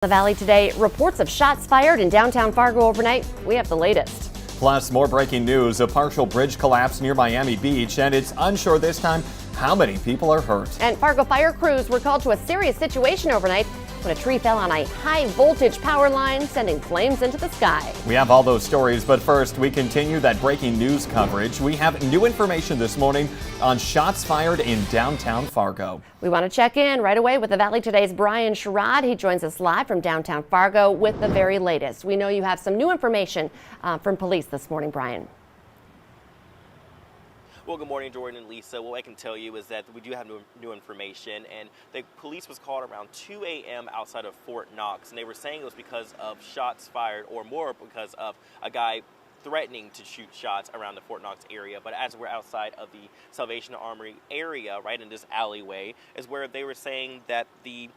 The Valley today, reports of shots fired in downtown Fargo overnight. We have the latest. Plus, more breaking news, a partial bridge collapse near Miami Beach, and it's unsure this time how many people are hurt. And Fargo fire crews were called to a serious situation overnight when a tree fell on a high voltage power line, sending flames into the sky. We have all those stories, but first we continue that breaking news coverage. We have new information this morning on shots fired in downtown Fargo. We want to check in right away with the Valley Today's Brian Sherrod. He joins us live from downtown Fargo with the very latest. We know you have some new information from police this morning, Brian. Well, good morning, Jordan and Lisa. What I can tell you is that we do have new information, and the police was called around 2 a.m. outside of Fort Knox, and they were saying it was because of shots fired, or more because of a guy threatening to shoot shots around the Fort Knox area. But as we're outside of the Salvation Armory area, right in this alleyway, is where they were saying that the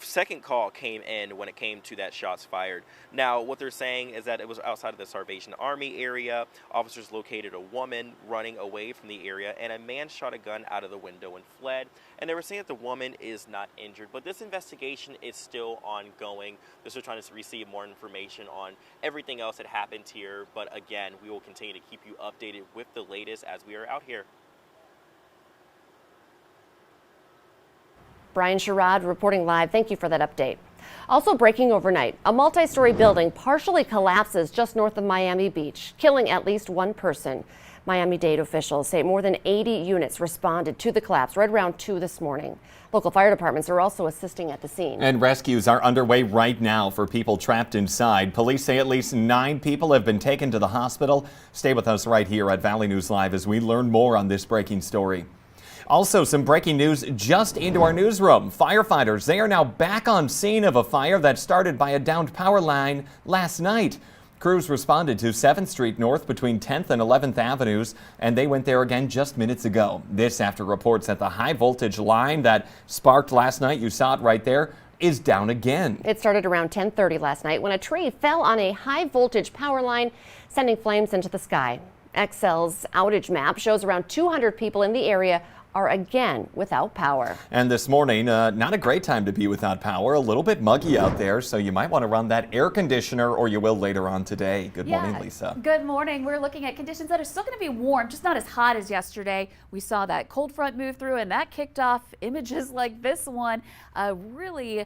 second call came in when it came to that shots fired. Now, what they're saying is that it was outside of the Salvation Army area. Officers located a woman running away from the area, and a man shot a gun out of the window and fled. And they were saying that the woman is not injured, but this investigation is still ongoing. They're still trying to receive more information on everything else that happened here. But again, we will continue to keep you updated with the latest as we are out here. Brian Sherrod reporting live. Thank you for that update. Also breaking overnight, a multi-story building partially collapses just north of Miami Beach, killing at least one person. Miami-Dade officials say more than 80 units responded to the collapse right around 2 this morning. Local fire departments are also assisting at the scene. And rescues are underway right now for people trapped inside. Police say at least 9 people have been taken to the hospital. Stay with us right here at Valley News Live as we learn more on this breaking story. Also, some breaking news just into our newsroom. Firefighters, they are now back on scene of a fire that started by a downed power line last night. Crews responded to 7th Street North between 10th and 11th Avenues, and they went there again just minutes ago. This after reports that the high voltage line that sparked last night, you saw it right there, is down again. It started around 10:30 last night when a tree fell on a high voltage power line, sending flames into the sky. XL's outage map shows around 200 people in the area are again without power. And this morning, not a great time to be without power. A little bit muggy out there, so you might want to run that air conditioner, or you will later on today. Good morning, Lisa. Good morning. We're looking at conditions that are still going to be warm, just not as hot as yesterday. We saw that cold front move through, and that kicked off images like this one. A really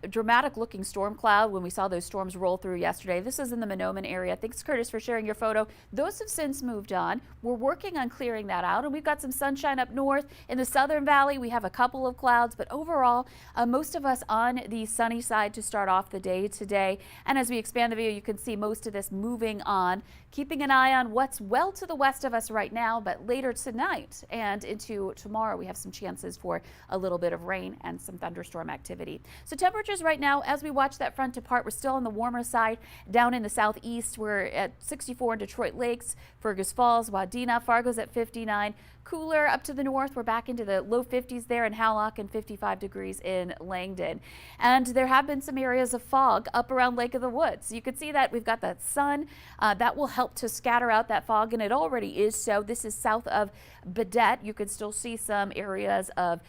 dramatic looking storm cloud when we saw those storms roll through yesterday. This is in the Monoman area. Thanks, Curtis, for sharing your photo. Those have since moved on. We're working on clearing that out, and we've got some sunshine up north. In the Southern Valley, we have a couple of clouds, but overall, most of us on the sunny side to start off the day today. And as we expand the view, you can see most of this moving on, keeping an eye on what's well to the west of us right now, but later tonight and into tomorrow, we have some chances for a little bit of rain and some thunderstorm activity. So temperatures right now, as we watch that front depart, we're still on the warmer side. Down in the southeast, we're at 64 in Detroit Lakes, Fergus Falls, Wadena, Fargo's at 59. Cooler up to the north, we're back into the low 50s there in Howlock and 55 degrees in Langdon. And there have been some areas of fog up around Lake of the Woods. You can see that we've got that sun that will help to scatter out that fog, and it already is so. This is south of Bedette. You can still see some areas of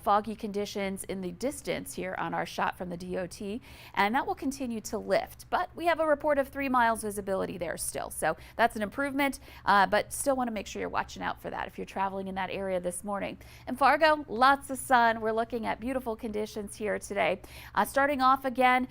foggy conditions in the distance here on our shot from the DOT, and that will continue to lift. But we have a report of 3 miles visibility there still, so that's an improvement, but still want to make sure you're watching out for that if you're traveling in that area this morning. In Fargo, lots of sun. We're looking at beautiful conditions here today. Starting off again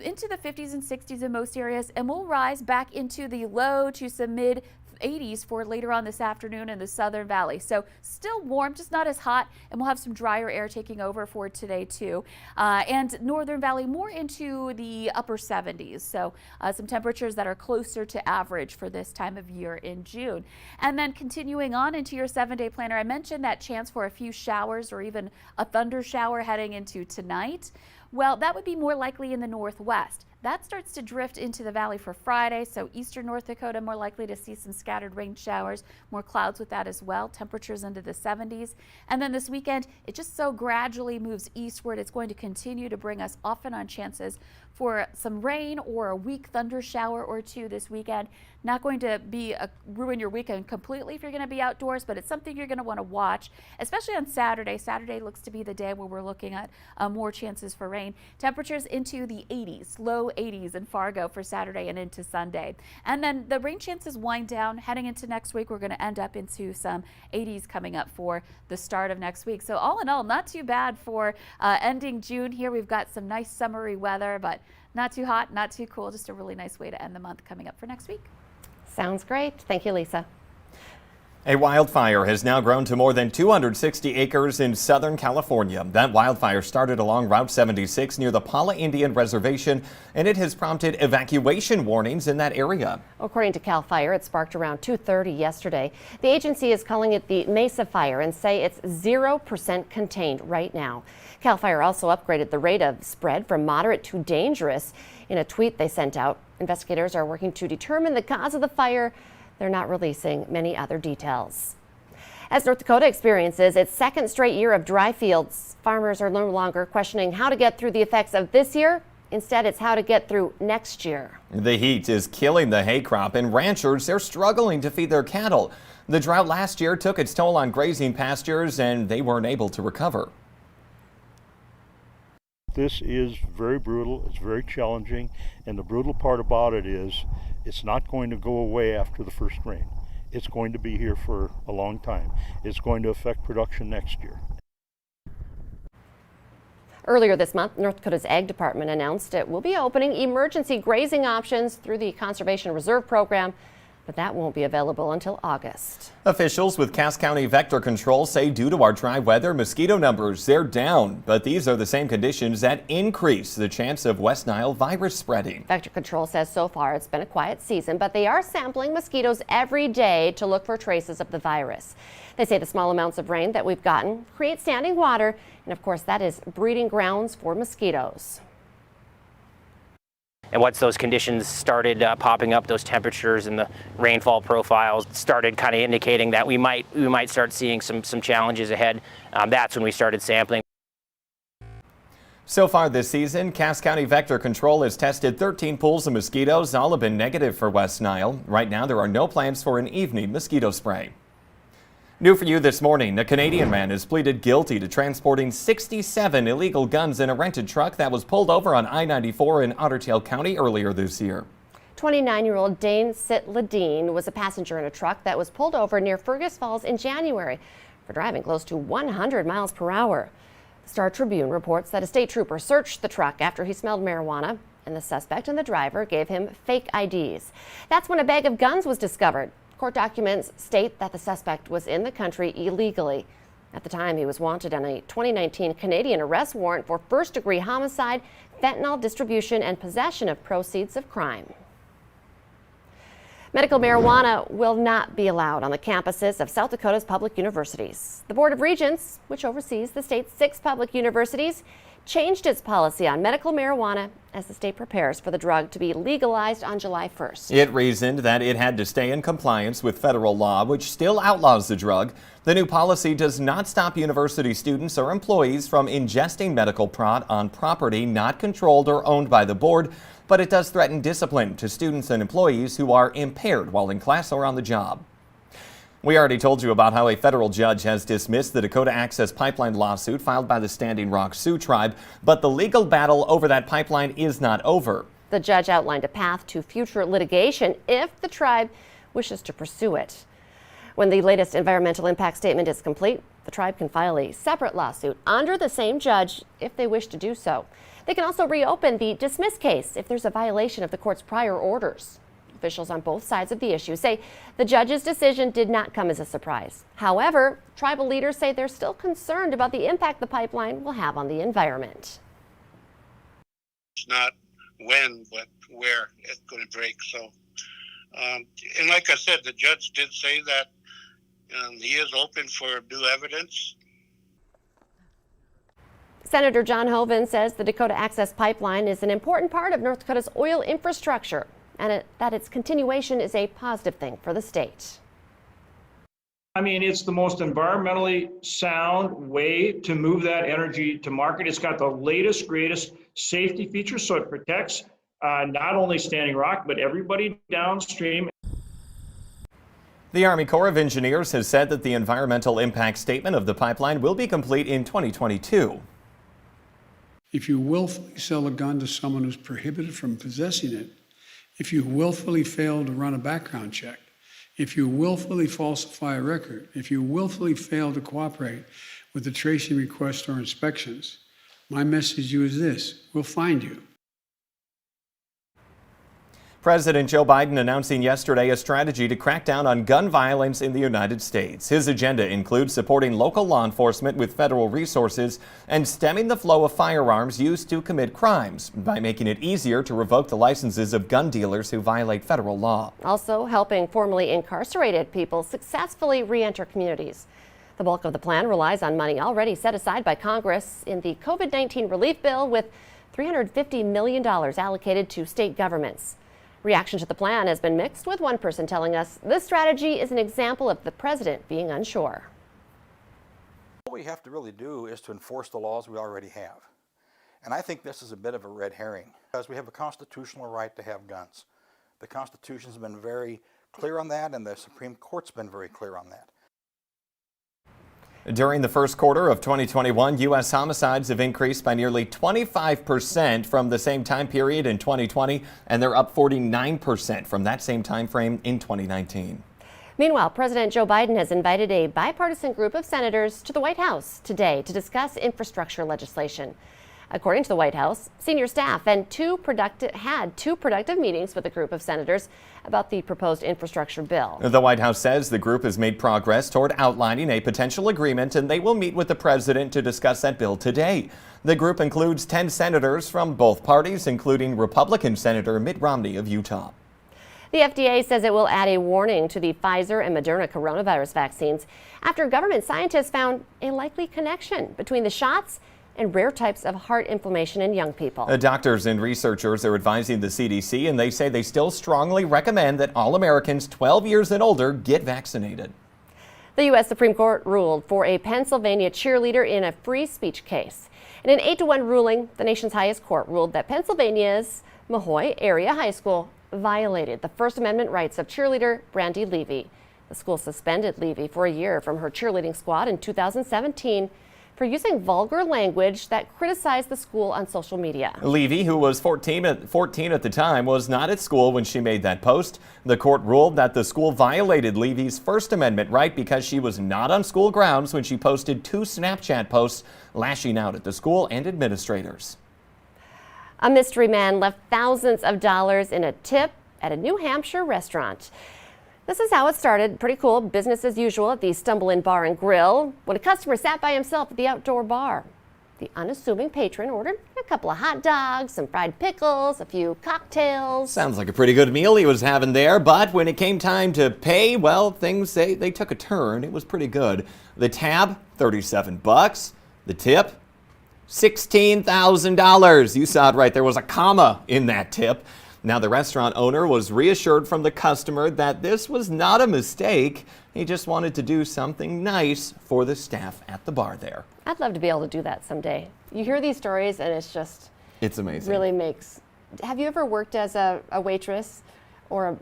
into the 50s and 60s in most areas, and we'll rise back into the low to some mid 80s for later on this afternoon in the Southern Valley. So still warm, just not as hot, and we'll have some drier air taking over for today too. And Northern Valley more into the upper 70s. So some temperatures that are closer to average for this time of year in June. And then continuing on into your 7-day planner, I mentioned that chance for a few showers or even a thunder shower heading into tonight. Well, that would be more likely in the northwest. That starts to drift into the valley for Friday, so eastern North Dakota more likely to see some scattered rain showers, more clouds with that as well, temperatures into the 70s. And then this weekend, it just so gradually moves eastward. It's going to continue to bring us off and on chances for some rain or a weak thunder shower or two this weekend. Not going to be ruin your weekend completely if you're going to be outdoors, but it's something you're going to want to watch, especially on Saturday. Saturday looks to be the day where we're looking at more chances for rain. Temperatures into the 80s, low 80s in Fargo for Saturday and into Sunday. And then the rain chances wind down. Heading into next week, we're going to end up into some 80s coming up for the start of next week. So all in all, not too bad for ending June here. We've got some nice summery weather, but not too hot, not too cool. Just a really nice way to end the month coming up for next week. Sounds great. Thank you, Lisa. A wildfire has now grown to more than 260 acres in Southern California. That wildfire started along Route 76 near the Paula Indian Reservation, and it has prompted evacuation warnings in that area. According to CAL FIRE, it sparked around 2:30 yesterday. The agency is calling it the Mesa Fire and say it's 0% contained right now. CAL FIRE also upgraded the rate of spread from moderate to dangerous. In a tweet they sent out, investigators are working to determine the cause of the fire. They're not releasing many other details. As North Dakota experiences its second straight year of dry fields, farmers are no longer questioning how to get through the effects of this year. Instead, it's how to get through next year. The heat is killing the hay crop, and ranchers, they're struggling to feed their cattle. The drought last year took its toll on grazing pastures, and they weren't able to recover. This is very brutal, it's very challenging, and the brutal part about it is it's not going to go away after the first rain. It's going to be here for a long time. It's going to affect production next year. Earlier this month, North Dakota's Ag Department announced it will be opening emergency grazing options through the Conservation Reserve Program, but that won't be available until August. Officials with Cass County Vector Control say due to our dry weather, mosquito numbers, they're down. But these are the same conditions that increase the chance of West Nile virus spreading. Vector Control says so far it's been a quiet season, but they are sampling mosquitoes every day to look for traces of the virus. They say the small amounts of rain that we've gotten create standing water, and of course that is breeding grounds for mosquitoes. And once those conditions started popping up, those temperatures and the rainfall profiles started kind of indicating that we might start seeing some challenges ahead. That's when we started sampling. So far this season, Cass County Vector Control has tested 13 pools of mosquitoes. All have been negative for West Nile. Right now, there are no plans for an evening mosquito spray. New for you this morning, a Canadian man has pleaded guilty to transporting 67 illegal guns in a rented truck that was pulled over on I-94 in Otter Tail County earlier this year. 29-year-old Dane Sitladine was a passenger in a truck that was pulled over near Fergus Falls in January for driving close to 100 miles per hour. The Star Tribune reports that a state trooper searched the truck after he smelled marijuana, and the suspect and the driver gave him fake IDs. That's when a bag of guns was discovered. Court documents state that the suspect was in the country illegally. At the time, he was wanted on a 2019 Canadian arrest warrant for first-degree homicide, fentanyl distribution, and possession of proceeds of crime. Medical marijuana will not be allowed on the campuses of South Dakota's public universities. The Board of Regents, which oversees the state's 6 public universities, changed its policy on medical marijuana as the state prepares for the drug to be legalized on July 1st. It reasoned that it had to stay in compliance with federal law, which still outlaws the drug. The new policy does not stop university students or employees from ingesting medical pot on property not controlled or owned by the board, but it does threaten discipline to students and employees who are impaired while in class or on the job. We already told you about how a federal judge has dismissed the Dakota Access pipeline lawsuit filed by the Standing Rock Sioux tribe, but the legal battle over that pipeline is not over. The judge outlined a path to future litigation if the tribe wishes to pursue it. When the latest environmental impact statement is complete, the tribe can file a separate lawsuit under the same judge if they wish to do so. They can also reopen the dismiss case if there's a violation of the court's prior orders. Officials on both sides of the issue say the judge's decision did not come as a surprise. However, tribal leaders say they're still concerned about the impact the pipeline will have on the environment. It's not when, but where it's going to break. So, and like I said, the judge did say that he is open for new evidence. Senator John Hoeven says the Dakota Access pipeline is an important part of North Dakota's oil infrastructure and that its continuation is a positive thing for the state. I mean, it's the most environmentally sound way to move that energy to market. It's got the latest, greatest safety features, so it protects not only Standing Rock, but everybody downstream. The Army Corps of Engineers has said that the environmental impact statement of the pipeline will be complete in 2022. If you willfully sell a gun to someone who's prohibited from possessing it, if you willfully fail to run a background check, if you willfully falsify a record, if you willfully fail to cooperate with the tracing requests or inspections, my message to you is this: we'll find you. President Joe Biden announcing yesterday a strategy to crack down on gun violence in the United States. His agenda includes supporting local law enforcement with federal resources and stemming the flow of firearms used to commit crimes by making it easier to revoke the licenses of gun dealers who violate federal law. Also helping formerly incarcerated people successfully re-enter communities. The bulk of the plan relies on money already set aside by Congress in the COVID-19 relief bill, with $350 million allocated to state governments. Reaction to the plan has been mixed, with one person telling us this strategy is an example of the president being unsure. What we have to really do is to enforce the laws we already have. And I think this is a bit of a red herring, because we have a constitutional right to have guns. The Constitution's been very clear on that, and the Supreme Court's been very clear on that. During the first quarter of 2021, U.S. homicides have increased by nearly 25% from the same time period in 2020, and they're up 49% from that same time frame in 2019. Meanwhile, President Joe Biden has invited a bipartisan group of senators to the White House today to discuss infrastructure legislation. According to the White House, senior staff had two productive meetings with a group of senators about the proposed infrastructure bill. The White House says the group has made progress toward outlining a potential agreement, and they will meet with the president to discuss that bill today. The group includes 10 senators from both parties, including Republican Senator Mitt Romney of Utah. The FDA says it will add a warning to the Pfizer and Moderna coronavirus vaccines after government scientists found a likely connection between the shots and rare types of heart inflammation in young people. Doctors and researchers are advising the CDC, and they say they still strongly recommend that all Americans 12 years and older get vaccinated. The U.S. Supreme Court ruled for a Pennsylvania cheerleader in a free speech case. In an 8-1 ruling, the nation's highest court ruled that Pennsylvania's Mahoy Area High School violated the First Amendment rights of cheerleader Brandy Levy. The school suspended Levy for a year from her cheerleading squad in 2017 for using vulgar language that criticized the school on social media. Levy, who was 14 at the time, was not at school when she made that post. The court ruled that the school violated Levy's First Amendment right because she was not on school grounds when she posted 2 Snapchat posts lashing out at the school and administrators. A mystery man left thousands of dollars in a tip at a New Hampshire restaurant. This is how it started. Pretty cool. Business as usual at the Stumble Inn Bar and Grill when a customer sat by himself at the outdoor bar. The unassuming patron ordered a couple of hot dogs, some fried pickles, a few cocktails. Sounds like a pretty good meal he was having there, but when it came time to pay, well, things they took a turn. It was pretty good. The tab, $37. The tip, $16,000. You saw it right. There was a comma in that tip. Now, the restaurant owner was reassured from the customer that this was not a mistake. He just wanted to do something nice for the staff at the bar there. I'd love to be able to do that someday. You hear these stories and it's amazing. Really makes. Have you ever worked as a waitress or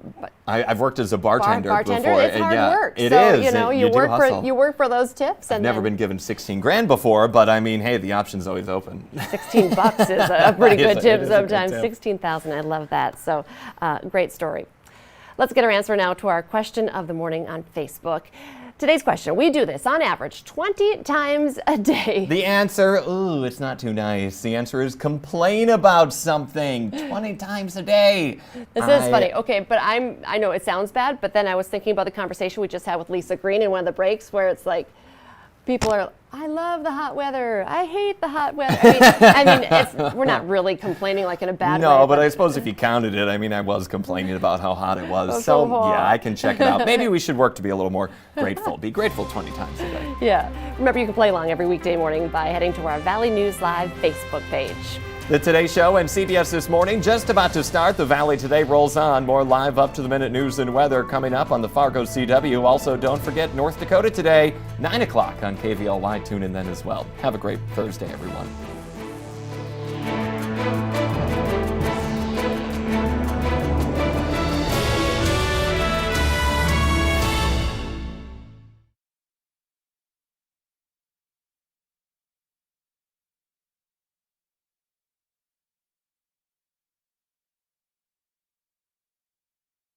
I've worked as a bartender before. It's hard work. It so, is. You know, you work for those tips. I've never been given 16 grand before, but I mean, hey, the option's always open. $16 is a pretty good tip sometimes. Tip. 16,000, I love that. So, great story. Let's get our answer now to our question of the morning on Facebook. Today's question, we do this on average 20 times a day. The answer, ooh, it's not too nice. The answer is complain about something 20 times a day. This is funny. Okay, but I know it sounds bad, but then I was thinking about the conversation we just had with Lisa Green in one of the breaks where it's like, People are, I love the hot weather. I hate the hot weather. We're not really complaining like in a bad way. No, but I suppose if you counted it, I was complaining about how hot it was. So hot. Yeah, I can check it out. Maybe we should work to be a little more grateful. Be grateful 20 times a day. Yeah. Remember, you can play along every weekday morning by heading to our Valley News Live Facebook page. The Today Show and CBS This Morning just about to start. The Valley Today rolls on. More live up-to-the-minute news and weather coming up on the Fargo CW. Also, don't forget North Dakota Today, 9 o'clock on KVLY. Tune in then as well. Have a great Thursday, everyone.